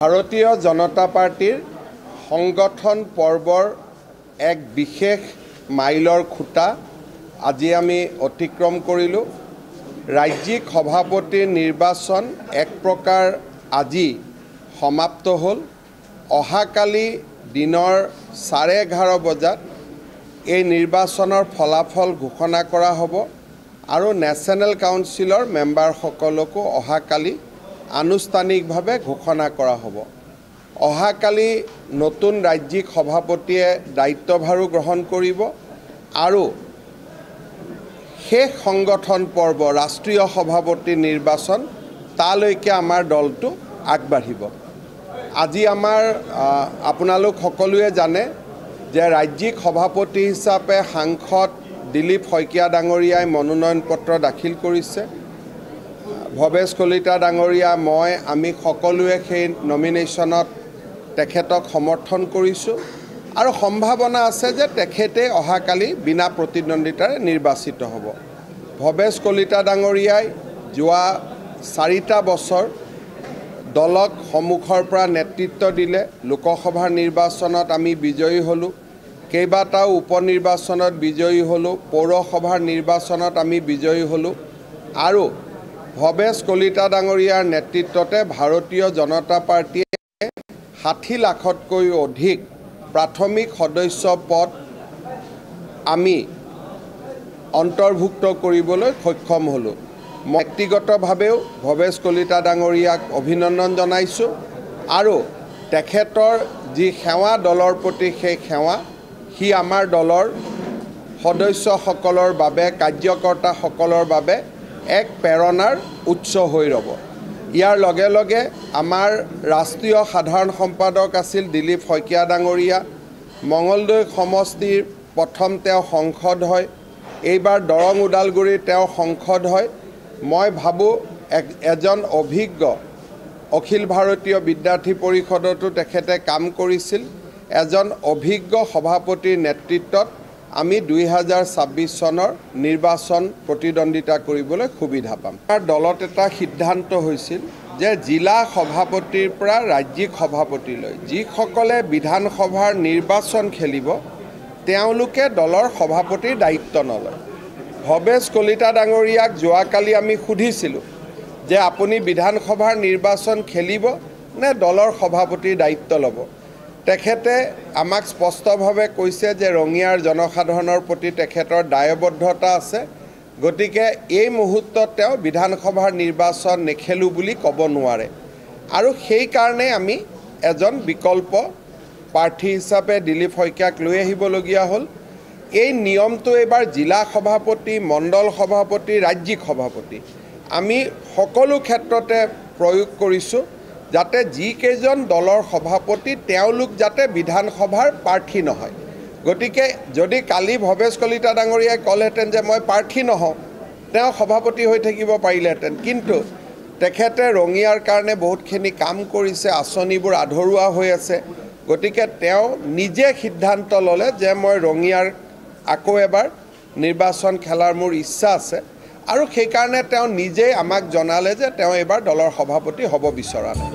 ভাৰতীয় জনতা পাৰ্টিৰ সংগঠন পৰ্বৰ এক বিশেষ মাইলৰ খুঁটা আজি আমি অতিক্ৰম কৰিলোঁ। ৰাজ্যিক সভাপতিৰ নিৰ্বাচন এক প্ৰকাৰ আজি সমাপ্ত হ'ল। অহাকালি দিনৰ 11:30 বজাত এই নিৰ্বাচনৰ ফলাফল ঘোষণা কৰা হ'ব আৰু নেশ্যনেল কাউন্সিলৰ মেম্বাৰসকলকো অহাকালি আনুষ্ঠানিকভাৱে ঘোষণা কৰা হ'ব। অহাকালি নতুন ৰাজ্যিক সভাপতিয়ে দায়িত্বভাৰো গ্ৰহণ কৰিব আৰু শেষ সংগঠন পৰ্ব ৰাষ্ট্ৰীয় সভাপতি নিৰ্বাচন তালৈকে আমাৰ দলটো আগবাঢ়িব। আজি আমাৰ আপোনালোক সকলোৱে জানে যে ৰাজ্যিক সভাপতি হিচাপে সাংসদ দিলীপ শইকীয়া ডাঙৰীয়াই মনোনয়ন পত্ৰ দাখিল কৰিছে। ভৱেশ কলিতা ডাঙৰীয়া আমি সকলোৱে সেই নমিনেশ্যনত তেখেতক সমৰ্থন কৰিছোঁ আৰু সম্ভাৱনা আছে যে তেখেতে অহাকালি বিনা প্ৰতিদ্বন্দ্বিতাৰে নিৰ্বাচিত হ'ব। ভৱেশ কলিতা ডাঙৰীয়াই যোৱা 4টা বছৰ দলক সন্মুখৰ পৰা নেতৃত্ব দিলে। লোকসভাৰ নিৰ্বাচনত আমি বিজয়ী হ'লোঁ, কেইবাটাও উপনিৰ্বাচনত বিজয়ী হ'লোঁ, পৌৰসভাৰ নিৰ্বাচনত আমি বিজয়ী হ'লোঁ আৰু ভৱেশ কলিতা ডাঙৰীয়াৰ নেতৃত্বতে ভাৰতীয় জনতা পাৰ্টীয়ে 60 লাখতকৈ অধিক প্ৰাথমিক সদস্য পদ আমি অন্তৰ্ভুক্ত কৰিবলৈ সক্ষম হ'লোঁ। মই ব্যক্তিগতভাৱেও ভৱেশ কলিতা ডাঙৰীয়াক অভিনন্দন জনাইছোঁ আৰু তেখেতৰ যি সেৱা দলৰ প্ৰতি সেই সেৱা সি আমাৰ দলৰ সদস্যসকলৰ বাবে কাৰ্যকৰ্তাসকলৰ বাবে এক প্ৰেৰণাৰ উৎস হৈ ৰ'ব। ইয়াৰ লগে লগে আমাৰ ৰাষ্ট্ৰীয় সাধাৰণ সম্পাদক আছিল দিলীপ শইকীয়া ডাঙৰীয়া। মঙলদৈ সমষ্টিৰ প্ৰথম তেওঁ সংসদ হয়, এইবাৰ দৰং ওদালগুৰিৰ তেওঁ সংসদ হয়। মই ভাবোঁ এজন অভিজ্ঞ অখিল ভাৰতীয় বিদ্যাৰ্থী পৰিষদতো তেখেতে কাম কৰিছিল। এজন অভিজ্ঞ সভাপতিৰ নেতৃত্বত আমি 2026 চনৰ নিৰ্বাচন প্ৰতিদ্বন্দ্বিতা কৰিবলৈ সুবিধা পাম। আমাৰ দলত এটা সিদ্ধান্ত হৈছিল যে জিলা সভাপতিৰ পৰা ৰাজ্যিক সভাপতিলৈ যিসকলে বিধানসভাৰ নিৰ্বাচন খেলিব তেওঁলোকে দলৰ সভাপতিৰ দায়িত্ব নলয়। ভৱেশ কলিতা ডাঙৰীয়াক যোৱাকালি আমি সুধিছিলোঁ যে আপুনি বিধানসভাৰ নিৰ্বাচন খেলিব নে দলৰ সভাপতিৰ দায়িত্ব ল'ব। তেখেতে আমাক স্পষ্টভাৱে কৈছে যে ৰঙিয়াৰ জনসাধাৰণৰ প্ৰতি তেখেতৰ দায়বদ্ধতা আছে, গতিকে এই মুহূৰ্তত তেওঁ বিধানসভাৰ নিৰ্বাচন নেখেলোঁ বুলি ক'ব নোৱাৰে আৰু সেইকাৰণে আমি এজন বিকল্প প্ৰাৰ্থী হিচাপে দিলীপ শইকীয়াক লৈ আহিবলগীয়া হ'ল। এই নিয়মটো এইবাৰ জিলা সভাপতি, মণ্ডল সভাপতি, ৰাজ্যিক সভাপতি আমি সকলো ক্ষেত্ৰতে প্ৰয়োগ কৰিছোঁ যাতে যিকেইজন দলৰ সভাপতি তেওঁলোক যাতে বিধানসভাৰ প্ৰাৰ্থী নহয়। গতিকে যদি কালি ভৱেশ কলিতা ডাঙৰীয়াই ক'লেহেঁতেন যে মই প্ৰাৰ্থী নহওঁ, তেওঁ সভাপতি হৈ থাকিব পাৰিলেহেঁতেন, কিন্তু তেখেতে ৰঙিয়াৰ কাৰণে বহুতখিনি কাম কৰিছে, আঁচনিবোৰ আধৰুৱা হৈ আছে। গতিকে তেওঁ নিজে সিদ্ধান্ত ল'লে যে মই ৰঙিয়াৰ আকৌ এবাৰ নিৰ্বাচন খেলাৰ মোৰ ইচ্ছা আছে আৰু সেইকাৰণে তেওঁ নিজেই আমাক জনালে যে তেওঁ এইবাৰ দলৰ সভাপতি হ'ব বিচৰা নাই।